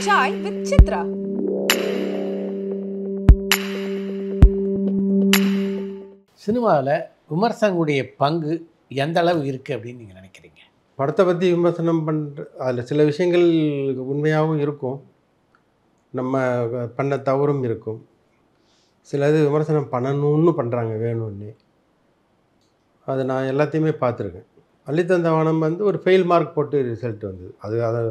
Chai with Chitra. சினிமாவில் விமர்சனங்களுடைய பங்கு எந்த அளவு இருக்குது அப்படின்னு நீங்கள் நினைக்கிறீங்க? படத்தை பற்றி விமர்சனம் பண்ணுற அதில் சில விஷயங்கள் உண்மையாகவும் இருக்கும், நம்ம பண்ண தவறும் இருக்கும். சிலது விமர்சனம் பண்ணணும்னு பண்ணுறாங்க வேணும்னே. அது நான் எல்லாத்தையுமே பார்த்துருக்கேன். அள்ளித்தந்தவானம் வந்து ஒரு ஃபெயில் மார்க் போட்டு ரிசல்ட் வந்தது. அதை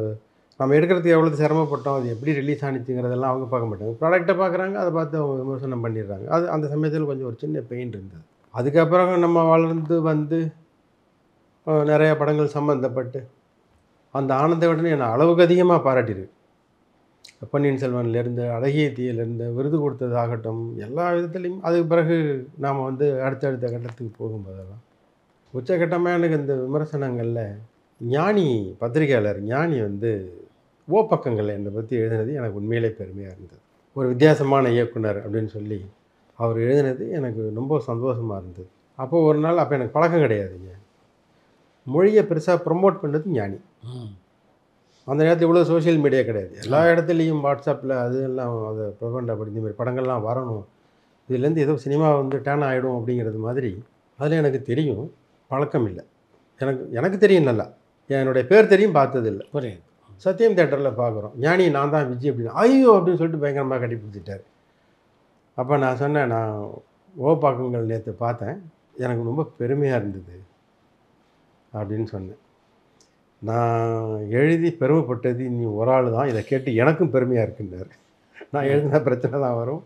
நம்ம எடுக்கிறதுக்கு எவ்வளோ சிரமப்பட்டோம், அது எப்படி ரிலீஸ் ஆனிச்சுங்கிறதெல்லாம் அவங்க பார்க்க மாட்டாங்க. ப்ராடக்டை பார்க்குறாங்க, அதை பார்த்து அவங்க விமர்சனம் பண்ணிடுறாங்க. அது அந்த சமயத்தில் கொஞ்சம் ஒரு சின்ன பெயின் இருந்தது. அதுக்கப்புறம் நம்ம வளர்ந்து வந்து நிறையா படங்கள் சம்மந்தப்பட்டு அந்த ஆனந்த விடனே என்னை அளவுக்கு அதிகமாக பாராட்டியிருக்கு. பொன்னியின் செல்வன்லேருந்து அழகிய தீயிலேருந்து விருது கொடுத்ததாகட்டும், எல்லா விதத்துலேயும். அதுக்கு பிறகு நாம் வந்து அடுத்தடுத்த கட்டத்துக்கு போகும்போதெல்லாம் உச்சகட்டமாக எனக்கு இந்த விமர்சனங்களில் ஞானி பத்திரிகையாளர் ஞானி வந்து பக்கங்கள் என்னை பற்றி எழுதினது எனக்கு உண்மையிலே பெருமையாக இருந்தது. ஒரு வித்தியாசமான இயக்குனர் அப்படின்னு சொல்லி அவர் எழுதினது எனக்கு ரொம்ப சந்தோஷமாக இருந்தது. அப்போது ஒரு நாள், அப்போ எனக்கு பழக்கம் கிடையாதுங்க, மொழியை பெருசாக ப்ரொமோட் பண்ணுறது ஞானி. அந்த நேரத்தில் இவ்வளோ சோஷியல் மீடியா கிடையாது. எல்லா இடத்துலையும் வாட்ஸ்அப்பில் அது எல்லாம் அதை ப்ரொபண்டப்படி இந்த மாதிரி படங்கள்லாம் வரணும், இதுலேருந்து ஏதோ சினிமா வந்து டேன் ஆகிடும் அப்படிங்கிறது மாதிரி. அதில் எனக்கு தெரியும், பழக்கம் இல்லை. எனக்கு தெரியும் நல்லா, என்னுடைய பேர் தெரியும், பார்த்ததில்லை. புரியுது. சத்யம் தேட்டரில் பார்க்குறோம், ஞானி நான் தான் விஜய் அப்படின்னு, ஐயோ அப்படின்னு சொல்லிட்டு பயங்கரமாக கட்டிப்பிடிச்சிட்டார். அப்போ நான் சொன்னேன், நான் பக்கங்கள் நேற்று பார்த்தேன், எனக்கு ரொம்ப பெருமையாக இருந்தது அப்படின்னு சொன்னேன். நான் எழுதி பெருமைப்பட்டது நீ ஒரு ஆள் தான், இதை கேட்டு எனக்கும் பெருமையாக இருக்குன்னாரு. நான் எழுதினா பிரச்சனை தான் வரும்,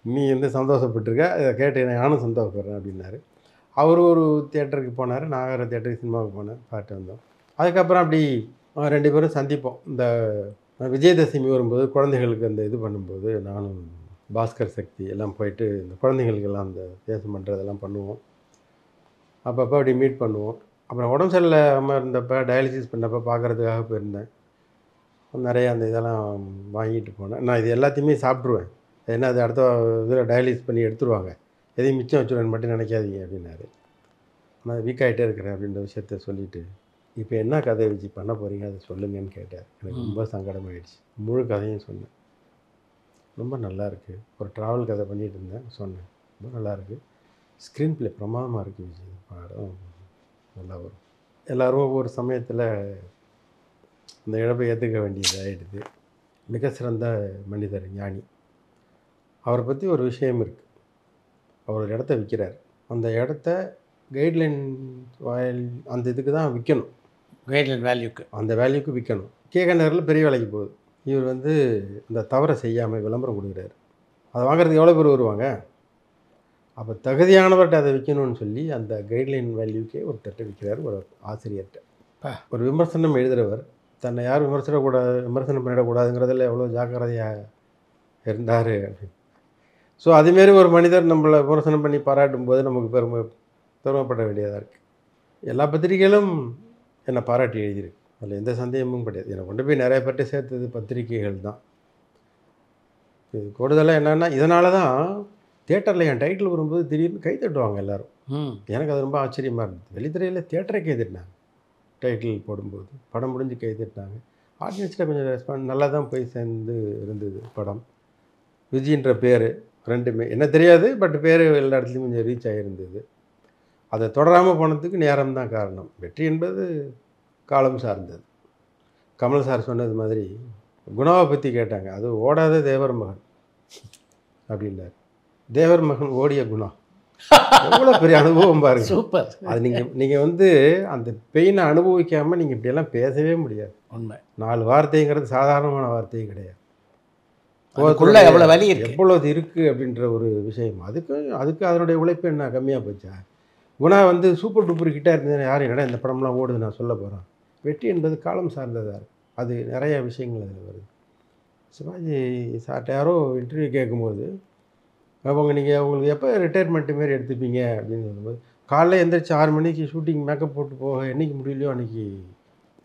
நீ வந்து சந்தோஷப்பட்டிருக்க, இதை கேட்டு நானும் சந்தோஷப்படுறேன் அப்படின்னாரு. அவர் ஒரு தியேட்டருக்கு போனார், நான் வேறு தியேட்டருக்கு சினிமாவுக்கு போனேன், பார்த்து வந்தோம். அதுக்கப்புறம் அப்படி 2 பேரும் சந்திப்போம். இந்த விஜயதசமி வரும்போது குழந்தைகளுக்கு அந்த இது பண்ணும்போது நானும் பாஸ்கர் சக்தி எல்லாம் போயிட்டு இந்த குழந்தைகளுக்கெல்லாம் அந்த தேசம் பண்ணுறதெல்லாம் பண்ணுவோம். அப்பப்போ அப்படி மீட் பண்ணுவோம். அப்புறம் உடம்பு சரியில்லாமல் இருந்தப்போ டயாலிசிஸ் பண்ணப்போ பார்க்குறதுக்காக போயிருந்தேன். நிறைய அந்த இதெல்லாம் வாங்கிட்டு போனேன். நான் இது எல்லாத்தையுமே சாப்பிட்ருவேன், ஏன்னா அது அடுத்த இதில் டயாலிசிஸ் பண்ணி எடுத்துருவாங்க, எதையும் மிச்சம் வச்சுருவேன் மட்டும் நினைக்காதீங்க அப்படின்னாரு. நான் வீக் ஆகிட்டே இருக்கிறேன் அப்படின்ற விஷயத்த சொல்லிவிட்டு, இப்போ என்ன கதை வச்சு பண்ண போகிறீங்க அதை சொல்லுங்கன்னு கேட்டார். எனக்கு ரொம்ப சங்கடமாயிடுச்சு. முழு கதையும் சொன்னேன். ரொம்ப நல்லாயிருக்கு, ஒரு ட்ராவல் கதை பண்ணிகிட்டு இருந்தேன், சொன்னேன் ரொம்ப நல்லாயிருக்கு, ஸ்க்ரீன் ப்ளே பிரமாதமாக இருக்குது விஜய், படம் நல்லா வரும். எல்லோரும் ஒரு சமயத்தில் அந்த இழப்பை ஏற்றுக்க வேண்டியது ஆகிடுது. மிக சிறந்த மனிதர் ஞானி. அவரை பற்றி ஒரு விஷயம் இருக்குது, அவர் ஒரு இடத்த விற்கிறார். அந்த இடத்த கைட்லைன் அந்த இதுக்கு தான் விற்கணும், கைட்லைன் வேல்யூக்கு, அந்த வேல்யூக்கு விற்கணும். நகரில் பெரிய வேலைக்கு போகுது. இவர் வந்து இந்த தவறை செய்யாமல் விளம்பரம் கொடுக்குறாரு. அதை வாங்குறதுக்கு எவ்வளோ பேர் வருவாங்க? அப்போ தகுதியானவர்கிட்ட அதை விற்கணும்னு சொல்லி அந்த கைட்லைன் வேல்யூக்கே ஒரு தட்டை விற்கிறார், ஒரு ஆசிரியர்கிட்ட. ஒரு விமர்சனம் எழுதுகிறவர் தன்னை யாரும் விமர்சனம் பண்ணிடக்கூடாதுங்கிறதில் எவ்வளோ ஜாக்கிரதையாக இருந்தார் அப்படின்னு. ஸோ அதுமாரி ஒரு மனிதர் நம்மளை விமர்சனம் பண்ணி பாராட்டும் போது நமக்கு பெருமைப்பட வேண்டியதாக இருக்குது. எல்லா பத்திரிகைகளும் என்னை பாராட்டி எழுதியிருக்கு, அதில் எந்த சந்தேகமும் கிடையாது. என்னை கொண்டு போய் நிறைய பேர்ட்ட சேர்த்தது பத்திரிகைகள் தான். இது கூடுதலாக என்னென்னா, இதனால தான் தியேட்டரில் என் டைட்டில் வரும்போது திடீர்னு கை தட்டுவாங்க எல்லோரும். எனக்கு அது ரொம்ப ஆச்சரியமாக இருந்தது. வெளித்துறையில் தியேட்டரை கை தட்டினாங்க, டைட்டில் போடும்போது படம் முடிஞ்சு கை தட்டினாங்க. ஆடியன்ஸில் கொஞ்சம் ரெஸ்பான்ஸ் நல்லா தான் போய் சேர்ந்து இருந்தது படம். விஜின்ற பேர் ரெண்டுமே என்ன தெரியாது, பட் பேர் எல்லா இடத்துலையும் கொஞ்சம் ரீச் ஆகியிருந்தது. அதை தொடராமல் போனதுக்கு நேரம் தான் காரணம். வெற்றி என்பது காலம் சார்ந்தது. கமல் சார் சொன்னது மாதிரி குணாவை பற்றி கேட்டாங்க, அது ஓடாத தேவர் மகன் அப்படின்னார். தேவர் மகன் ஓடிய குணா, எவ்வளோ பெரிய அனுபவம் பாருங்க. சூப்பர். அது நீங்கள் வந்து அந்த பெயினை அனுபவிக்காமல் நீங்கள் இப்படியெல்லாம் பேசவே முடியாது. உண்மை. 4 வார்த்தைங்கிறது சாதாரணமான வார்த்தையும் கிடையாது. எவ்வளோ வலி இருக்குது, எவ்வளவு இருக்குது அப்படின்ற ஒரு விஷயம். அதுக்கு அதனுடைய உழைப்பு என்ன கம்மியாக போச்சா? குணா வந்து சூப்பர் டூப்பர் கிட்டே இருந்தது, யாரும் என்னடா இந்த படம்லாம் ஓடுது நான் சொல்ல போகிறேன். வெற்றி என்பது காலம் சார்ந்ததாக இருக்குது. அது நிறைய விஷயங்கள் அதில் வருது. சிவாஜி சார்ட்ட யாரோ இன்டர்வியூ கேட்கும்போது, நீங்கள் உங்களுக்கு எப்போ ரிட்டையர்மெண்ட்டு மாரி எடுத்துப்பீங்க அப்படின்னு சொல்லும்போது, காலைல எந்திரிச்சு 6 மணிக்கு ஷூட்டிங் மேக்கப் போட்டு போக என்றைக்கு முடியலையோ அன்றைக்கி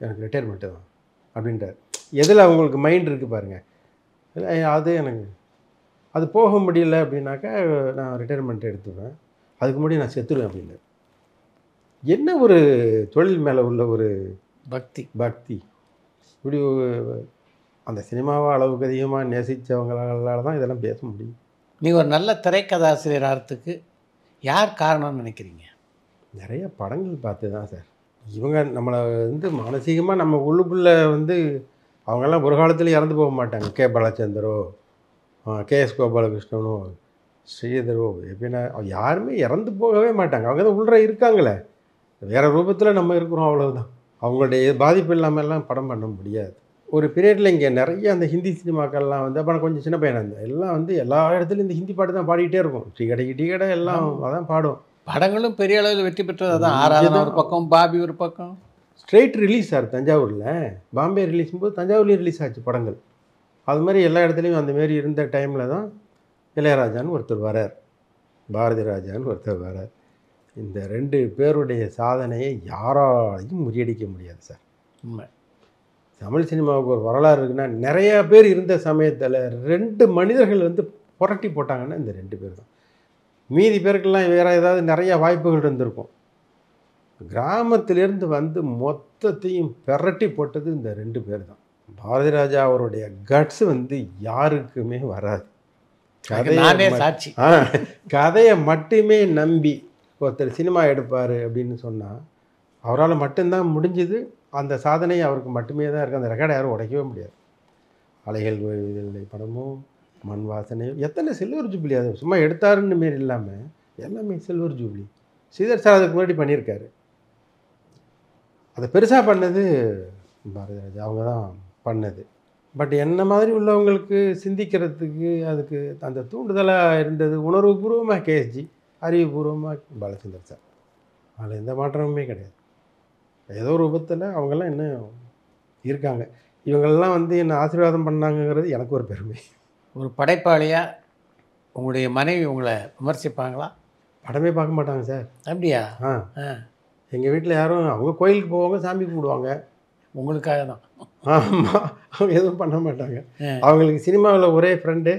எனக்கு ரிட்டையர்மெண்ட்டு தான் அப்படின்றார். எதில் அவங்களுக்கு மைண்ட் இருக்குது பாருங்கள். அது எனக்கு அது போக முடியல அப்படின்னாக்கா நான் ரிட்டையர்மெண்ட் எடுத்துவேன், அதுக்கு முன்னாடி நான் செத்துருவேன் அப்படின்னு. என்ன ஒரு தொழில் மேலே உள்ள ஒரு பக்தி. இப்படி அந்த சினிமாவை அளவுக்கு அதிகமாக நேசித்தவங்களால தான் இதெல்லாம் பேச முடியும். நீங்கள் ஒரு நல்ல திரைக்கதாசிரியர் ஆகிறதுக்கு யார் காரணம்னு நினைக்கிறீங்க? நிறைய படங்கள் பார்த்து தான் சார். இவங்க நம்மளை மானசீகமாக நம்ம உள்ளுக்குள்ளே அவங்கெல்லாம் ஒரு காலத்தில் இறந்து போக மாட்டாங்க. கே பாலச்சந்தரோ, கேஎஸ் கோபாலகிருஷ்ணனோ, ஸ்ரீதரோ, எப்படின்னா யாருமே இறந்து போகவே மாட்டாங்க. அவங்க தான் உள்ளே இருக்காங்களே, வேறு ரூபத்தில் நம்ம இருக்கிறோம், அவ்வளவுதான். அவங்களுடைய பாதிப்பு இல்லாமல்லாம் படம் பண்ண முடியாது. ஒரு பீரியடில் இங்கே நிறைய அந்த ஹிந்தி சினிமாக்கள்லாம் அப்போ நான் கொஞ்சம் சின்ன பையனாக இருந்தேன். எல்லாம் எல்லா இடத்துலையும் இந்த ஹிந்தி பாட்டு தான் பாடிக்கிட்டே இருக்கும். டீ கடை எல்லாம் அதான் பாடும். படங்களும் பெரிய அளவில் வெற்றி பெற்றது தான். ஆராதனா ஒரு பக்கம், பாபி ஒரு பக்கம். ஸ்ட்ரெயிட் ரிலீஸ் சார் தஞ்சாவூரில். பாம்பே ரிலீஸும் போது தஞ்சாவூர்லேயும் ரிலீஸ் ஆச்சு படங்கள். அது மாதிரி எல்லா இடத்துலையும் அந்தமாரி இருந்த டைமில் தான் இளையராஜான்னு ஒருத்தர் வரார், பாரதி ராஜான்னு ஒருத்தர் வரார். இந்த 2 பேருடைய சாதனையை யாராலையும் முறியடிக்க முடியாது சார். உண்மை. தமிழ் சினிமாவுக்கு ஒரு வரலாறு இருக்குன்னா, நிறையா பேர் இருந்த சமயத்தில் 2 மனிதர்கள் புரட்டி போட்டாங்கன்னா இந்த 2 பேர் தான். மீதி பேருக்கெல்லாம் வேறு ஏதாவது நிறைய வாய்ப்புகள் இருந்திருக்கும். கிராமத்திலேருந்து மொத்தத்தையும் பெரட்டி போட்டது இந்த 2 பேர் தான். பாரதி ராஜா அவருடைய கட்ஸ் யாருக்குமே வராது. கதையை மட்டுமே நம்பி ஒருத்தர் சினிமா எடுப்பார் அப்படின்னு சொன்னால் அவரால் மட்டும்தான் முடிஞ்சுது. அந்த சாதனை அவருக்கு மட்டுமே தான் இருக்குது. அந்த ரெக்கார்டை யாரும் உடைக்கவே முடியாது. அலைகள் ஓய்வதில்லை படமும், மண் வாசனையும், எத்தனை சில்வர் ஜூப்ளி. அது சும்மா எடுத்தாருன்னு மாரி இல்லாமல் எல்லாமே சில்வர் ஜூப்ளி. ஸ்ரீதர் சார் அதுக்கு முன்னாடி பண்ணியிருக்காரு. அதை பெருசாக பண்ணது பாரதி ராஜா, அவங்க தான் பண்ணது. பட் என்ன மாதிரி உள்ளவங்களுக்கு சிந்திக்கிறதுக்கு அதுக்கு அந்த தூண்டுதலாக இருந்தது உணர்வுபூர்வமாக கேஎஸ்ஜி, அறிவுபூர்வமாக பாலச்சந்தர் சார். அதில் எந்த மாற்றமுமே கிடையாது. ஏதோ ஒரு ரூபத்தில் அவங்கெல்லாம் இன்னும் இருக்காங்க. இவங்கெல்லாம் என்னை ஆசீர்வாதம் பண்ணாங்கங்கிறது எனக்கு ஒரு பெருமை. ஒரு படைப்பாளியாக உங்களுடைய மனைவி உங்களை விமர்சிப்பாங்களா? படமே பார்க்க மாட்டாங்க சார். அப்படியா? எங்கள் வீட்டில் யாரும் அவங்க கோயிலுக்கு போவாங்க, சாமி கும்பிடுவாங்க. உங்களுக்காக தான்? ஆமாம். அவங்க எதுவும் பண்ண மாட்டாங்க. அவங்களுக்கு சினிமாவில் ஒரே ஃப்ரெண்டு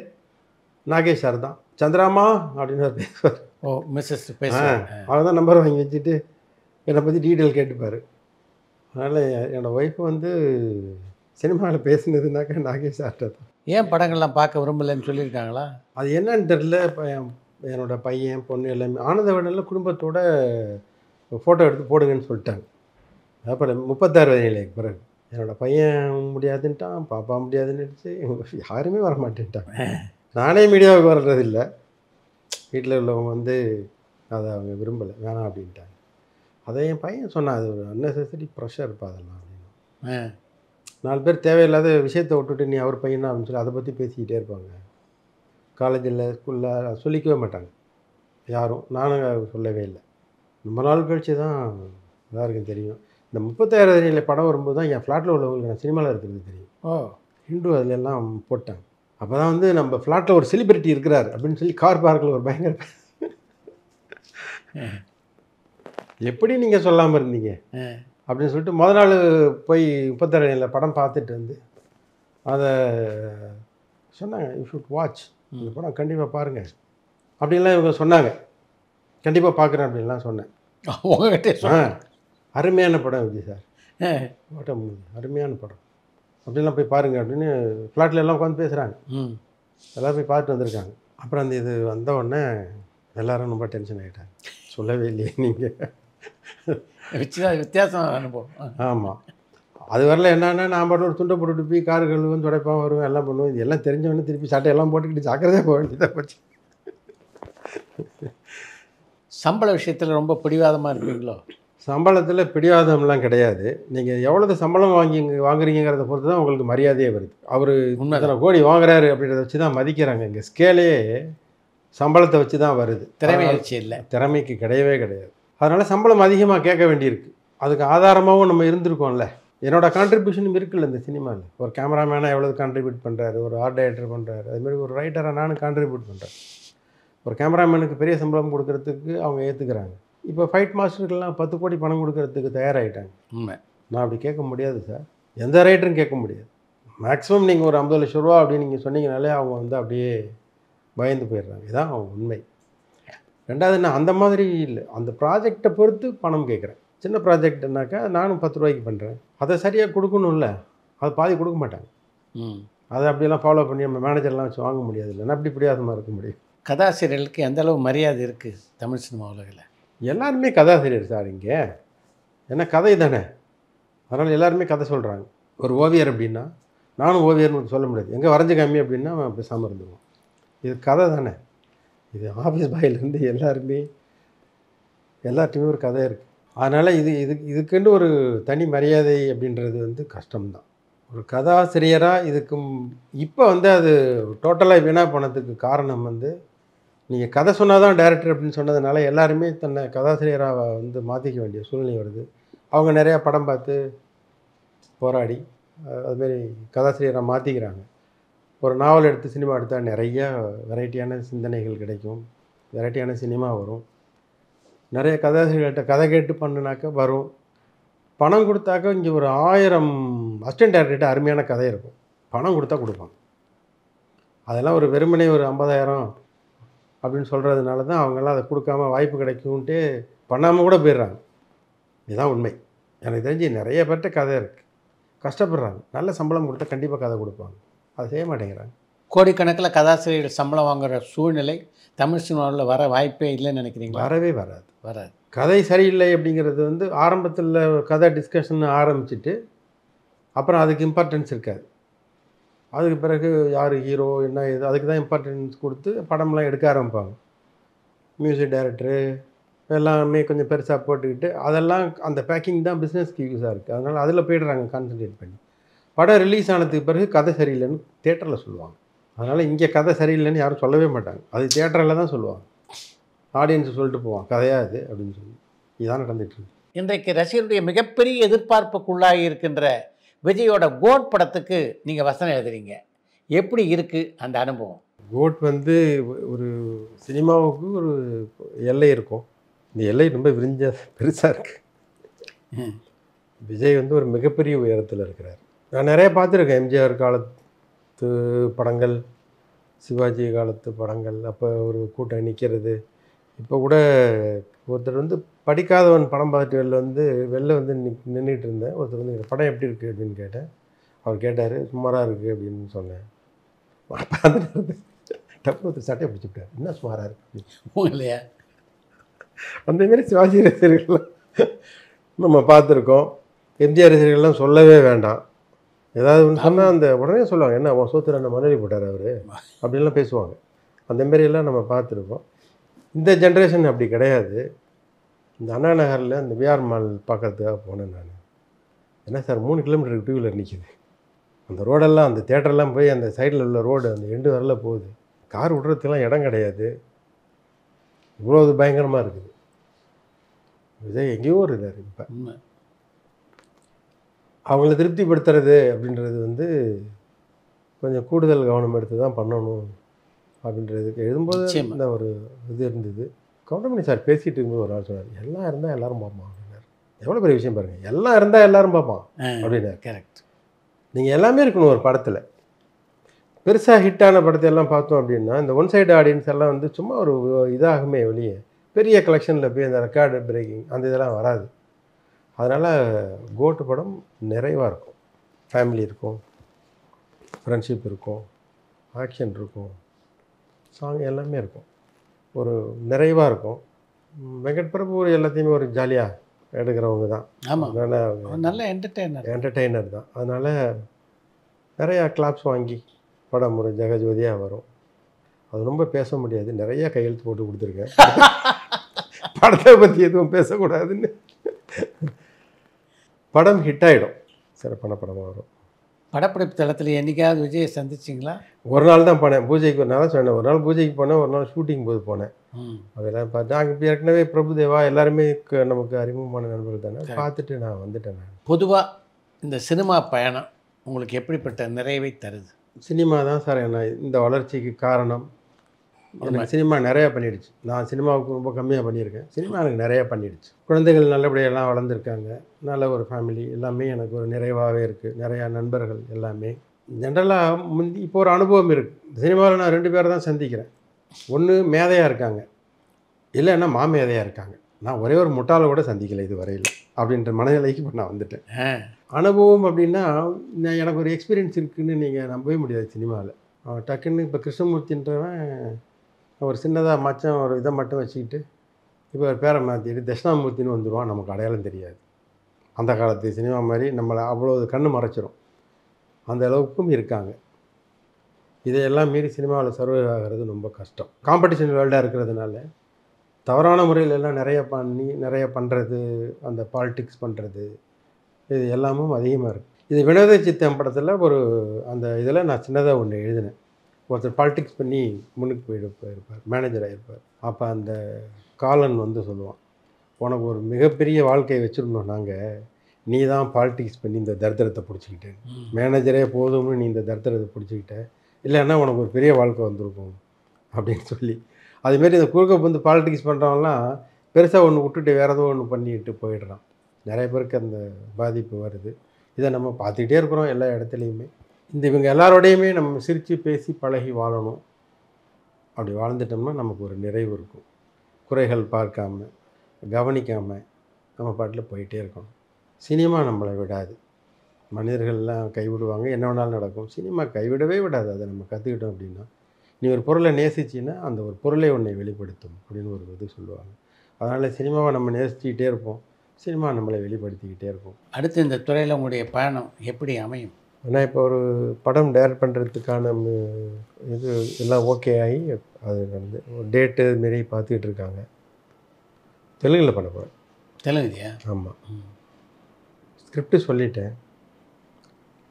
நாகேஷ் சார் தான். சந்திராமா அப்படின்னு பேசுவார். ஓ, மிஸ்ஸஸ் பேசுவார். அவர் தான் நம்பர் வாங்கி வச்சுட்டு என்னை பற்றி டீட்டெயில் கேட்டுப்பார். அதனால் என்னோடய ஒய்ஃபு சினிமாவில் பேசுனதுனாக்கா நாகேஷ் சார்கிட்ட தான். ஏன் படங்கள்லாம் பார்க்க விரும்பலைன்னு சொல்லியிருக்காங்களா? அது என்னன்னு தெரில. இப்போ என்னோடய பையன் பொண்ணு எல்லாமே ஆனந்தவனில் குடும்பத்தோட ஃபோட்டோ எடுத்து போடுங்கன்னு சொல்லிட்டாங்க. அப்புறம் 36 வயதிலேக்கு பிறகு என்னோடய பையன் முடியாதுன்ட்டான், பாப்பா முடியாதுன்னுடுச்சு, யாருமே வர மாட்டேன்ட்டாங்க. நானே மீடியாவுக்கு வர்றதில்லை. வீட்டில் உள்ளவங்க அதை அவங்க விரும்பலை, வேணாம் அப்படின்ட்டாங்க. அதை என் பையன் சொன்னான், அது ஒரு அன்னெசரி ப்ரெஷர் இருப்பா அதெல்லாம் அப்படின்னு. 4 பேர் தேவையில்லாத விஷயத்தை விட்டுட்டு நீ அவர் பையனா அப்படின்னு சொல்லி அதை பற்றி பேசிக்கிட்டே இருப்பாங்க. காலேஜில் ஸ்கூலில் சொல்லிக்கவே மாட்டாங்க யாரும். நானும் சொல்லவே இல்லை. ரொம்ப நாள் கழிச்சு தான் எல்லாருக்கும் தெரியும். இந்த 36 படம் வரும்போது தான் என் ஃப்ளாட்டில் உள்ளவங்களுக்கு நான் சினிமாவில் இருக்கிறது தெரியும். ஹிண்டு அதில் எல்லாம் போட்டாங்க. அப்போ தான் நம்ம ஃப்ளாட்டில் ஒரு செலிப்ரிட்டி இருக்கிறார் அப்படின்னு சொல்லி கார் பார்க்கில் ஒரு பயங்கர எப்படி நீங்கள் சொல்லாமல் இருந்தீங்க அப்படின்னு சொல்லிட்டு முதல் நாள் போய் 36 படம் பார்த்துட்டு அதை சொன்னாங்க. யூ ஷுட் வாட்ச், இந்த படம் கண்டிப்பாக பாருங்கள் அப்படின்லாம் இவங்க சொன்னாங்க. கண்டிப்பாக பார்க்குறேன் அப்படின்லாம் சொன்னேன். அருமையான படம் விஜய் சார், ஓட்டம் அருமையான படம் அப்படின்லாம் போய் பாருங்கள் அப்படின்னு ஃப்ளாட்டில் எல்லாம் உட்காந்து பேசுகிறாங்க. எல்லோரும் போய் பார்த்துட்டு வந்திருக்காங்க. அப்புறம் அந்த இது வந்த உடனே எல்லோரும் ரொம்ப டென்ஷன் ஆகிட்டாங்க. சொல்லவே இல்லையே நீங்கள், வித்தியாசம் அனுபவம். ஆமாம். அது வரல என்னன்னா நான் பாட்டு ஒரு துண்டை போட்டுட்டு போய் காரு கழுவுன்னு துடைப்பான் வருவேன், எல்லாம் பண்ணுவேன். இது எல்லாம் தெரிஞ்சவொடனே திருப்பி சட்டையெல்லாம் போட்டுக்கிட்டு ஜாக்கிரதையாக போக வேண்டியதாக போச்சு. சம்பள விஷயத்தில் ரொம்ப பிடிவாதமாக இருப்பீங்களோ? சம்பளத்தில் பிடிவாதம்லாம் கிடையாது. நீங்கள் எவ்வளவு சம்பளம் வாங்குறீங்கிறத பொறுத்து தான் உங்களுக்கு மரியாதையே வருது. அவர் இத்தனை கோடி வாங்குறாரு அப்படின்றத வச்சு தான் மதிக்கிறாங்க. இங்கே ஸ்கேலே சம்பளத்தை வச்சு தான் வருது. திறமை வச்சு இல்லை, திறமைக்கு கிடையவே கிடையாது. அதனால் சம்பளம் அதிகமாக கேட்க வேண்டியிருக்கு. அதுக்கு ஆதாரமாகவும் நம்ம இருந்திருக்கோம்ல. என்னோடய கான்ட்ரிபியூஷனும் இருக்குல்ல இந்த சினிமாவில். ஒரு கேமராமேனாக எவ்வளோ கான்ட்ரிபியூட் பண்ணுறாரு, ஒரு ஆர்ட் டைரக்டர் பண்ணுறாரு, அதுமாதிரி ஒரு ரைட்டராக நானும் கான்ட்ரிபியூட் பண்ணுறேன். ஒரு கேமராமேனுக்கு பெரிய சம்பளம் கொடுக்கறதுக்கு அவங்க ஏற்றுக்கிறாங்க. இப்போ ஃபைட் மாஸ்டருக்கெல்லாம் 10 கோடி பணம் கொடுக்கறதுக்கு தயாராகிட்டாங்க. நான் அப்படி கேட்க முடியாது சார், எந்த ரைட்டரும் கேட்க முடியாது. மேக்ஸிமம் நீங்கள் ஒரு 50 லட்ச ரூபா அப்படின்னு நீங்கள் சொன்னீங்கனாலே அவங்க அப்படியே பயந்து போயிடுறாங்க. இதுதான் உண்மை. ரெண்டாவது நான் அந்த மாதிரி இல்லை, அந்த ப்ராஜெக்டை பொறுத்து பணம் கேட்குறேன். சின்ன ப்ராஜெக்ட்னாக்கா நானும் 10 ரூபாய்க்கு பண்ணுறேன், அதை சரியாக கொடுக்கணும்ல. அது பாதி கொடுக்க மாட்டாங்க. ம். அதை அப்படியெல்லாம் ஃபாலோ பண்ணி நம்ம மேனேஜர்லாம் வச்சு வாங்க முடியாது. இல்லைன்னா அப்படி பிடிவாதமாக இருக்க முடியும். கதாசிரியர்களுக்கு எந்த அளவு மரியாதை இருக்குது தமிழ் சினிமா உலகில்? எல்லாருமே கதாசிரியர் சார் இங்கே. ஏன்னா கதை தானே, அதனால் எல்லாருமே கதை சொல்கிறாங்க. ஒரு ஓவியர் அப்படின்னா நானும் ஓவியர்னு சொல்ல முடியாது. எங்கே வரைஞ்ச காமி அப்படின்னா அவன் பேசாமல் இருந்துருவோம். இது கதை தானே. இது ஆஃபீஸ் பாயிலேருந்து எல்லாருமே எல்லார்ட்டையுமே ஒரு கதை இருக்குது. அதனால் இதுக்குன்னு ஒரு தனி மரியாதை அப்படின்றது வந்து கஷ்டம்தான். ஒரு கதாசிரியராக இப்போ வந்து அது டோட்டலாக வீணாக போனதுக்கு காரணம் வந்து நீங்கள் கதை சொன்னால் தான் டைரக்டர் அப்படின்னு சொன்னதுனால எல்லாருமே தன்னை கதாசிரியராக வந்து மாற்றிக்க வேண்டிய சூழ்நிலை வருது. அவங்க நிறையா படம் பார்த்து போராடி அதுமாரி கதாசிரியராக மாற்றிக்கிறாங்க. ஒரு நாவல் எடுத்து சினிமா எடுத்தால் நிறையா வெரைட்டியான சிந்தனைகள் கிடைக்கும், வெரைட்டியான சினிமா வரும். நிறைய கதாசிரியர்கள்ட்ட கதை கேட்டு பண்ணுனாக்கா வரும். பணம் கொடுத்தாக்கா இங்கே ஒரு 1000 அசிஸ்டன்ட் டைரக்டர்கிட்ட அருமையான கதை இருக்கும். பணம் கொடுத்தா கொடுப்பாங்க. அதெல்லாம் ஒரு வெறுமனே ஒரு 50,000 அப்படின்னு சொல்கிறதுனால தான் அவங்கெல்லாம் அதை கொடுக்காம வாய்ப்பு கிடைக்கும்ன்ட்டு பண்ணாமல் கூட போயிடுறாங்க. இதுதான் உண்மை. எனக்கு தெரிஞ்சு நிறைய பேர்கிட்ட கதை இருக்குது, கஷ்டப்படுறாங்க. நல்ல சம்பளம் கொடுத்தா கண்டிப்பாக கதை கொடுப்பாங்க, அதை செய்ய மாட்டேங்கிறாங்க. கோடிக்கணக்கில் கதாசிரியர்கள் சம்பளம் வாங்குகிற சூழ்நிலை தமிழ் சினிமாவில் வர வாய்ப்பே இல்லைன்னு நினைக்கிறீங்களா? வரவே வராது. வராது. கதை சரியில்லை அப்படிங்கிறது வந்து ஆரம்பத்தில் கதை டிஸ்கஷன் ஆரம்பிச்சுட்டு அப்புறம் அதுக்கு இம்பார்ட்டன்ஸ் இருக்காது. அதுக்கு பிறகு யார் ஹீரோ என்ன இது அதுக்கு தான் இம்பார்ட்டன்ஸ் கொடுத்து படம்லாம் எடுக்க ஆரம்பிப்பாங்க. மியூசிக் டைரக்டரு எல்லாமே கொஞ்சம் பெருசாக போட்டுக்கிட்டு அதெல்லாம் அந்த பேக்கிங் தான் பிஸ்னஸ்க்கு யூஸாக இருக்குது. அதனால் அதில் போய்டுறாங்க கான்சன்ட்ரேட் பண்ணி. படம் ரிலீஸ் ஆனதுக்கு பிறகு கதை சரியில்லைன்னு தேட்டரில் சொல்லுவாங்க. அதனால் இங்கே கதை சரியில்லைன்னு யாரும் சொல்லவே மாட்டாங்க. அது தேட்டரில் தான் சொல்லுவாங்க. ஆடியன்ஸை சொல்லிட்டு போவான் கதையாக இது அப்படின்னு சொல்லி. இதுதான் நடந்துகிட்ருக்கு. இன்றைக்கு ரசிகருடைய மிகப்பெரிய எதிர்பார்ப்புக்குள்ளாகி இருக்கின்ற விஜயோட கோட் படத்துக்கு நீங்கள் வசனம் எழுதுறீங்க. எப்படி இருக்குது அந்த அனுபவம்? கோட் வந்து ஒரு சினிமாவுக்கு ஒரு எல்லை இருக்கும். இந்த எல்லை ரொம்ப பெருசாக இருக்குது. விஜய் வந்து ஒரு மிகப்பெரிய உயரத்தில் இருக்கிறார். நான் நிறைய பார்த்துருக்கேன். எம்ஜிஆர் காலத்து படங்கள், சிவாஜி காலத்து படங்கள், அப்போ ஒரு கூட்டம் நிற்கிறது. இப்போ கூட ஒருத்தர் வந்து படிக்காதவன் படம் பார்த்துட்டு வெளில வந்து நின்றுட்டு இருந்தேன். ஒருத்தர் வந்து இந்த படம் எப்படி இருக்குது அப்படின்னு கேட்டேன். அவர் கேட்டார், சுமாராக இருக்குது அப்படின்னு சொன்னேன். அப்போ அந்த டப்பு ஒருத்தர் சட்டையை பிடிச்சிக்கிட்டார், என்ன சுமாராக இருக்குது இல்லையா? அந்தமாரி சிவாஜி ரசிகர்கள்லாம் நம்ம பார்த்துருக்கோம். எம்ஜிஆர் ரசிகர்கள்லாம் சொல்லவே வேண்டாம். ஏதாவது ஒன்று சொன்னால் அந்த உடனே சொல்லுவாங்க, என்ன அவன் சோத்துல என்ன மணலி போட்டார் அவர் அப்படின்லாம் பேசுவாங்க. அந்தமாரியெல்லாம் நம்ம பார்த்துருக்கோம். இந்த ஜென்ரேஷன் அப்படி கிடையாது. இந்த அண்ணா நகரில் அந்த விஆர் மால் பார்க்கறதுக்காக போனேன் நான். என்ன சார் 3 கிலோமீட்டருக்கு 2 வீலர் நிற்கிது. அந்த ரோடெல்லாம் அந்த தேட்டரெல்லாம் போய் அந்த சைடில் உள்ள ரோடு அந்த எண்டு வரல போகுது. கார் விடுறதுக்கெல்லாம் இடம் கிடையாது. இவ்வளோ பயங்கரமாக இருக்குது. விஜய் எங்கேயோ இருக்கார். இப்போ அவங்கள திருப்திப்படுத்துறது அப்படின்றது வந்து கொஞ்சம் கூடுதல் கவனம் எடுத்து தான் பண்ணணும் அப்படின்றதுக்கு எழுதும்போது இந்த ஒரு இது இருந்தது. கவுண்டமணி சார் பேசிகிட்டு இருக்கும்போது ஒரு ஆள் சொன்னார், எல்லாம் இருந்தால் எல்லோரும் பார்ப்பான் அப்படின்னார். எவ்வளோ பெரிய விஷயம் பாருங்கள், எல்லாம் இருந்தால் எல்லோரும் பார்ப்பான் அப்படின்னார். கரெக்ட். நீங்கள் எல்லாமே இருக்கணும் ஒரு படத்தில். பெருசாக ஹிட்டான படத்தை எல்லாம் பார்த்தோம் அப்படின்னா இந்த ஒன் சைடு ஆடியன்ஸ் எல்லாம் வந்து சும்மா ஒரு இதாகுமே வெளியே பெரிய கலெக்ஷனில் போய் அந்த ரெக்கார்டு பிரேக்கிங் அந்த இதெல்லாம் வராது. அதனால் கோட்டு படம் நிறைவாக இருக்கும். ஃபேமிலி இருக்கும், ஃப்ரெண்ட்ஷிப் இருக்கும், ஆக்ஷன் இருக்கும், சாங் எல்லாமே இருக்கும், ஒரு நிறைவாக இருக்கும். வெங்கட் பிரபு எல்லாத்தையுமே ஒரு ஜாலியாக எடுக்கிறவங்க தான். ஆமாம், அதனால் நல்ல என்டர்டெய்னர் தான். அதனால் நிறையா கிளாப்ஸ் வாங்கி படம் ஒரு ஜெகஜோதியாக வரும். அது ரொம்ப பேச முடியாது, நிறையா கையெழுத்து போட்டு கொடுத்துருக்கேன். படத்தை பற்றி எதுவும் பேசக்கூடாதுன்னு. படம் ஹிட் ஆகிடும், சிறப்பான படமாக வரும். படப்பிடிப்பு தளத்தில் என்றைக்காவது விஜயை சந்திச்சிங்களா? ஒரு நாள் தான் போனேன் பூஜைக்கு. நான் தான் சொன்னேன், ஒரு நாள் பூஜைக்கு போனேன், ஒரு நாள் ஷூட்டிங் போது போனேன். அதெல்லாம் பார்த்து அங்கே ஏற்கனவே பிரபுதேவா எல்லாருமே நமக்கு அறிமுகமான நண்பர்கள் தானே, பார்த்துட்டு நான் வந்துட்டேன். நான் பொதுவாக இந்த சினிமா பயணம் உங்களுக்கு எப்படிப்பட்ட நிறைவை தருது? சினிமா தான் சார் என்ன இந்த வளர்ச்சிக்கு காரணம். எனக்கு சினிமா நிறையா பண்ணிடுச்சு. நான் சினிமாவுக்கு ரொம்ப கம்மியாக பண்ணியிருக்கேன், சினிமா எனக்கு நிறையா பண்ணிடுச்சு. குழந்தைகள் நல்லபடியெல்லாம் வளர்ந்துருக்காங்க, நல்ல ஒரு ஃபேமிலி, எல்லாமே எனக்கு ஒரு நிறைவாகவே இருக்குது. நிறையா நண்பர்கள் எல்லாமே. ஜென்ரலாக இப்போ ஒரு அனுபவம் இருக்குது. சினிமாவில் நான் 2 பேரை தான் சந்திக்கிறேன். ஒன்று மேதையாக இருக்காங்க, இல்லைன்னா மாமேதையாக இருக்காங்க. நான் ஒரே ஒரு முட்டாளை கூட சந்திக்கலை இது வரையில் அப்படின்ற மனநிலைக்கு இப்போ நான் வந்துட்டேன். ஆ. அனுபவம் அப்படின்னா எனக்கு ஒரு எக்ஸ்பீரியன்ஸ் இருக்குதுன்னு நீங்கள் நம்பவே முடியாது சினிமாவில். டக்குன்னு இப்போ கிருஷ்ணமூர்த்தின்றவன் ஒரு சின்னதாக மச்சம் ஒரு இதை மட்டும் வச்சுக்கிட்டு இப்போ ஒரு பேரை மாற்றிட்டு தட்சிணாமூர்த்தின்னு வந்துடுவான். நமக்கு அடையாளம் தெரியாது. அந்த காலத்து சினிமா மாதிரி நம்மளை அவ்வளோ கண்ணு மறைச்சிரும். அந்த அளவுக்கும் இருக்காங்க. இதையெல்லாம் மீறி சினிமாவில் சர்வை ஆகிறது ரொம்ப கஷ்டம். காம்படிஷன் வேர்ல்டாக இருக்கிறதுனால தவறான முறையில் எல்லாம் நிறைய பண்ணுறது, அந்த பாலிடிக்ஸ் பண்ணுறது, இது எல்லாமும் அதிகமாக இருக்குது. இது வினோத சித்தம் படத்தில் ஒரு அந்த இதில் நான் சின்னதாக ஒன்று எழுதினேன். ஒருத்தர் பாலிடிக்ஸ் பண்ணி முன்னுக்கு போயிருப்பார், மேனேஜர் ஆகிருப்பார். அப்போ அந்த காலன் வந்து சொல்லுவான், உனக்கு ஒரு மிகப்பெரிய வாழ்க்கையை வச்சுருந்தோம் நாங்கள், நீ தான் பாலிடிக்ஸ் பண்ணி இந்த தரித்திரத்தை பிடிச்சிக்கிட்டேன். மேனேஜரே போதும்னு நீ இந்த தரித்திரத்தை பிடிச்சிக்கிட்ட, இல்லைன்னா உனக்கு ஒரு பெரிய வாழ்க்கை வந்திருக்கும் அப்படின்னு சொல்லி. அதுமாரி இந்த குறுக்க வந்து பாலிடிக்ஸ் பண்ணுறவங்களாம் பெருசாக ஒன்று விட்டுட்டு வேறு ஏதோ ஒன்று பண்ணிட்டு போயிடுறான். நிறைய பேருக்கு அந்த பாதிப்பு வருது. இதை நம்ம பார்த்துக்கிட்டே இருக்கிறோம் எல்லா இடத்துலையுமே. இவங்க எல்லாரோடையுமே நம்ம சிரித்து பேசி பழகி வாழணும். அப்படி வாழ்ந்துட்டோம்னா நமக்கு ஒரு நிறைவு இருக்கும். குறைகள் பார்க்காம கவனிக்காமல் நம்ம பாட்டில் போயிட்டே இருக்கணும். சினிமா நம்மளை விடாது. மனிதர்கள்லாம் கைவிடுவாங்க, என்ன வேணாலும் நடக்கும். சினிமா கைவிடவே விடாது. அதை நம்ம கற்றுக்கிட்டோம் அப்படின்னா, நீ ஒரு பொருளை நேசிச்சின்னா அந்த ஒரு பொருளை உன்னை வெளிப்படுத்தும் அப்படின்னு ஒரு இது சொல்லுவாங்க. அதனால் சினிமாவை நம்ம நேசிச்சுக்கிட்டே இருப்போம், சினிமா நம்மளை வெளிப்படுத்திக்கிட்டே இருக்கும். அடுத்து இந்த துறையில் உங்களுடைய பயணம் எப்படி அமையும்? ஆனால் இப்போ ஒரு படம் டைரக்ட் பண்ணுறதுக்கான இது எல்லாம் ஓகே ஆகி அது வந்து ஒரு டேட்டு மாரி பார்த்துக்கிட்டு இருக்காங்க. தெலுங்கில் பண்ண போகிறேன். தெலுங்குலையா? ஆமாம். ஸ்கிரிப்டு சொல்லிட்டேன்.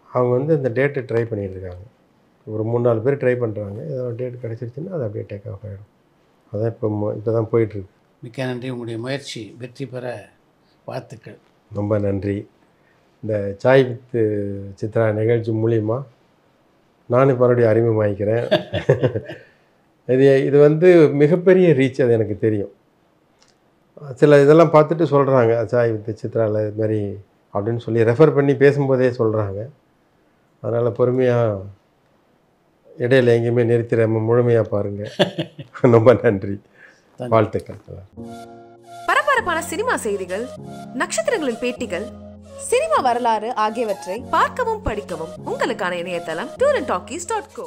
அவங்க வந்து அந்த டேட்டு ட்ரை பண்ணிகிட்டு இருக்காங்க. ஒரு 3-4 பேர் ட்ரை பண்ணுறாங்க. ஏதோ ஒரு டேட் கிடச்சிருச்சுன்னா அது அப்படியே டேக் ஆஃப் ஆகிடும். அதான் இப்போ தான் போயிட்டுருக்கு. மிக்க நன்றி. உங்களுடைய முயற்சி வெற்றி பெற வாழ்த்துக்கள். ரொம்ப நன்றி. இந்த சாய் வித் சித்ரா நிகழ்ச்சி மூலிமா நானும் மறுபடியும் அறிமுகமாகிக்கிறேன். இது வந்து மிகப்பெரிய ரீச், அது எனக்கு தெரியும். சில இதெல்லாம் பார்த்துட்டு சொல்கிறாங்க சாய் வித் சித்ராவில் இது மாதிரி அப்படின்னு சொல்லி ரெஃபர் பண்ணி பேசும்போதே சொல்கிறாங்க. அதனால் பொறுமையாக இடையில எங்கேயுமே நிறுத்திடாம முழுமையாக பாருங்கள். ரொம்ப நன்றி, வாழ்த்துக்கள். பரபரப்பான சினிமா செய்திகள், நட்சத்திரங்களின் பேட்டிகள், சினிமா வரலாறு ஆகியவற்றை பார்க்கவும் படிக்கவும் உங்களுக்கான இணையதளம் tourantalkies.co.